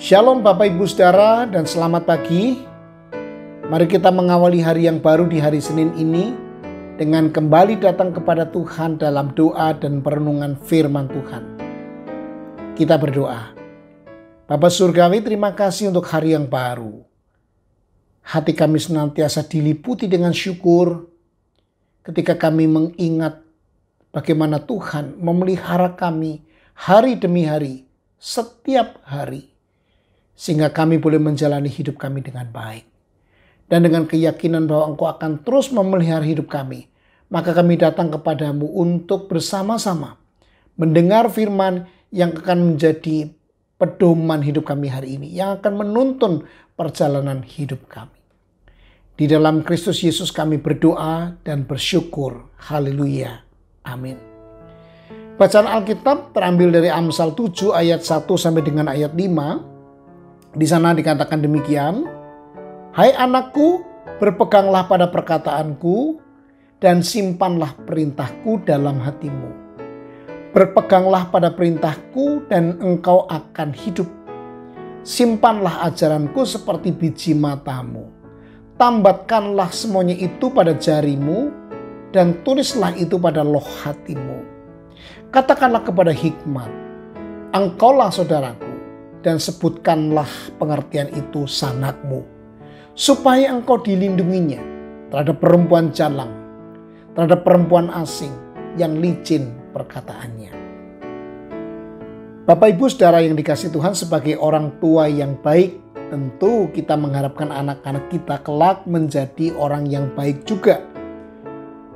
Shalom Bapak Ibu Saudara dan selamat pagi. Mari kita mengawali hari yang baru di hari Senin ini dengan kembali datang kepada Tuhan dalam doa dan perenungan firman Tuhan. Kita berdoa. Bapa Surgawi, terima kasih untuk hari yang baru. Hati kami senantiasa diliputi dengan syukur ketika kami mengingat bagaimana Tuhan memelihara kami hari demi hari, setiap hari. Sehingga kami boleh menjalani hidup kami dengan baik. Dan dengan keyakinan bahwa Engkau akan terus memelihara hidup kami, maka kami datang kepadamu untuk bersama-sama mendengar firman yang akan menjadi pedoman hidup kami hari ini, yang akan menuntun perjalanan hidup kami. Di dalam Kristus Yesus kami berdoa dan bersyukur. Haleluya. Amin. Bacaan Alkitab terambil dari Amsal 7 ayat 1 sampai dengan ayat 5. Di sana dikatakan demikian, "Hai anakku, berpeganglah pada perkataanku dan simpanlah perintahku dalam hatimu. Berpeganglah pada perintahku dan engkau akan hidup. Simpanlah ajaranku seperti biji matamu. Tambatkanlah semuanya itu pada jarimu dan tulislah itu pada loh hatimu. Katakanlah kepada hikmat, engkaulah saudaraku, dan sebutkanlah pengertian itu sanakmu, supaya engkau dilindunginya terhadap perempuan jalang, terhadap perempuan asing yang licin perkataannya." Bapak Ibu Saudara yang dikasihi Tuhan, sebagai orang tua yang baik, tentu kita mengharapkan anak-anak kita kelak menjadi orang yang baik juga.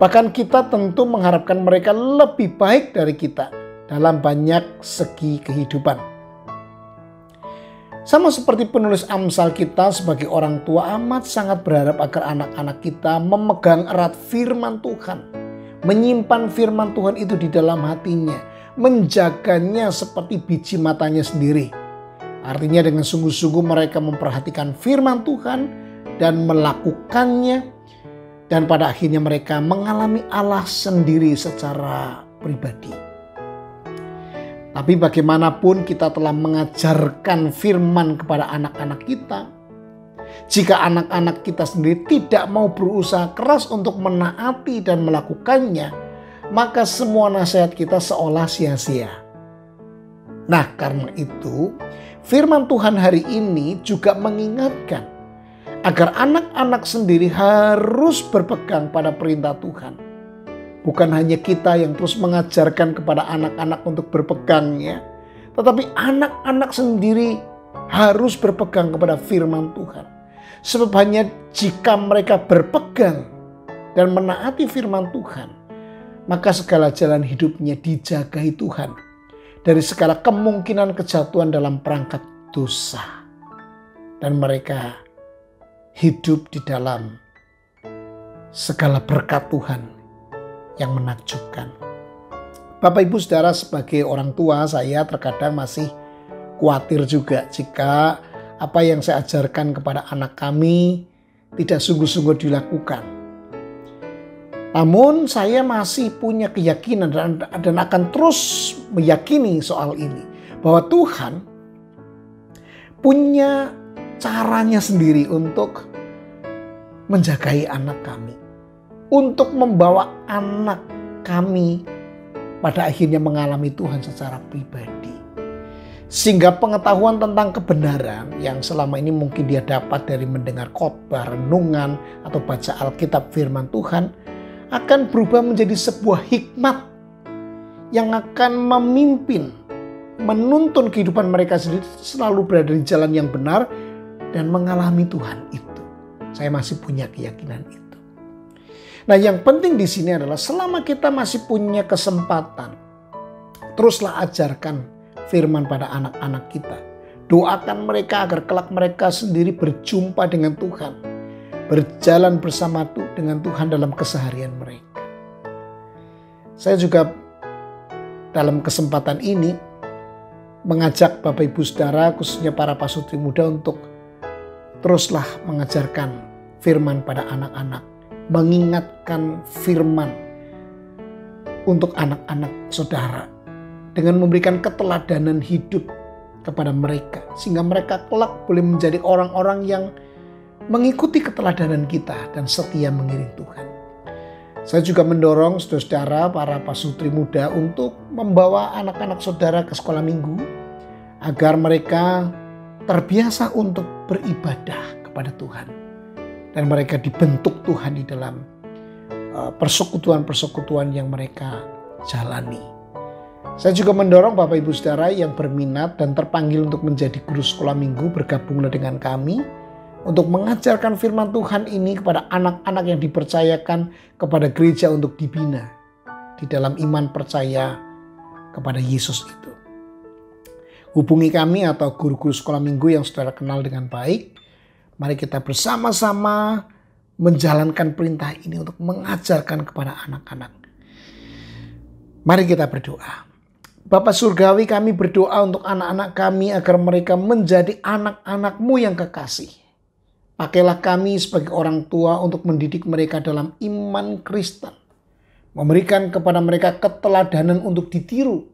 Bahkan kita tentu mengharapkan mereka lebih baik dari kita dalam banyak segi kehidupan. Sama seperti penulis Amsal, kita sebagai orang tua amat sangat berharap agar anak-anak kita memegang erat firman Tuhan, menyimpan firman Tuhan itu di dalam hatinya, menjaganya seperti biji matanya sendiri. Artinya dengan sungguh-sungguh mereka memperhatikan firman Tuhan dan melakukannya, dan pada akhirnya mereka mengalami Allah sendiri secara pribadi. Tapi bagaimanapun kita telah mengajarkan firman kepada anak-anak kita, jika anak-anak kita sendiri tidak mau berusaha keras untuk menaati dan melakukannya, maka semua nasihat kita seolah sia-sia. Nah, karena itu firman Tuhan hari ini juga mengingatkan agar anak-anak sendiri harus berpegang pada perintah Tuhan. Bukan hanya kita yang terus mengajarkan kepada anak-anak untuk berpegangnya, tetapi anak-anak sendiri harus berpegang kepada firman Tuhan. Sebab hanya jika mereka berpegang dan menaati firman Tuhan, maka segala jalan hidupnya dijagai Tuhan dari segala kemungkinan kejatuhan dalam perangkap dosa. Dan mereka hidup di dalam segala berkat Tuhan yang menakjubkan. Bapak Ibu Saudara, sebagai orang tua saya terkadang masih khawatir juga jika apa yang saya ajarkan kepada anak kami tidak sungguh-sungguh dilakukan. Namun saya masih punya keyakinan dan akan terus meyakini soal ini, bahwa Tuhan punya caranya sendiri untuk menjagai anak kami, untuk membawa anak kami pada akhirnya mengalami Tuhan secara pribadi. Sehingga pengetahuan tentang kebenaran yang selama ini mungkin dia dapat dari mendengar khotbah, renungan, atau baca Alkitab firman Tuhan, akan berubah menjadi sebuah hikmat yang akan memimpin, menuntun kehidupan mereka sendiri selalu berada di jalan yang benar dan mengalami Tuhan itu. Saya masih punya keyakinan itu. Nah, yang penting di sini adalah selama kita masih punya kesempatan, teruslah ajarkan firman pada anak-anak kita. Doakan mereka agar kelak mereka sendiri berjumpa dengan Tuhan, berjalan bersama dengan Tuhan dalam keseharian mereka. Saya juga dalam kesempatan ini mengajak Bapak Ibu Saudara, khususnya para pasutri muda, untuk teruslah mengajarkan firman pada anak-anak, mengingatkan firman untuk anak-anak saudara dengan memberikan keteladanan hidup kepada mereka, sehingga mereka kelak boleh menjadi orang-orang yang mengikuti keteladanan kita dan setia mengiring Tuhan. Saya juga mendorong saudara-saudara, para pasutri muda untuk membawa anak-anak saudara ke sekolah minggu agar mereka terbiasa untuk beribadah kepada Tuhan dan mereka dibentuk Tuhan di dalam persekutuan-persekutuan yang mereka jalani. Saya juga mendorong Bapak Ibu Saudara yang berminat dan terpanggil untuk menjadi guru sekolah minggu, bergabunglah dengan kami untuk mengajarkan firman Tuhan ini kepada anak-anak yang dipercayakan kepada gereja untuk dibina di dalam iman percaya kepada Yesus itu. Hubungi kami atau guru-guru sekolah minggu yang saudara kenal dengan baik. Mari kita bersama-sama menjalankan perintah ini untuk mengajarkan kepada anak-anak. Mari kita berdoa. Bapa Surgawi, kami berdoa untuk anak-anak kami agar mereka menjadi anak-anak-Mu yang kekasih. Pakailah kami sebagai orang tua untuk mendidik mereka dalam iman Kristen. Memberikan kepada mereka keteladanan untuk ditiru.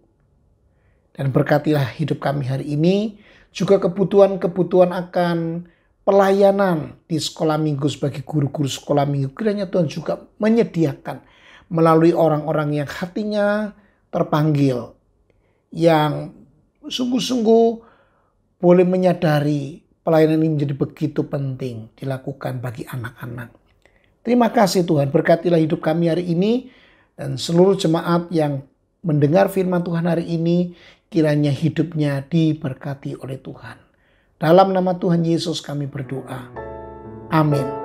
Dan berkatilah hidup kami hari ini. Juga kebutuhan-kebutuhan akan pelayanan di sekolah minggu sebagai guru-guru sekolah minggu. Kiranya Tuhan juga menyediakan melalui orang-orang yang hatinya terpanggil. Yang sungguh-sungguh boleh menyadari pelayanan ini menjadi begitu penting dilakukan bagi anak-anak. Terima kasih Tuhan, berkatilah hidup kami hari ini dan seluruh jemaat yang mendengar firman Tuhan hari ini, kiranya hidupnya diberkati oleh Tuhan. Dalam nama Tuhan Yesus kami berdoa. Amin.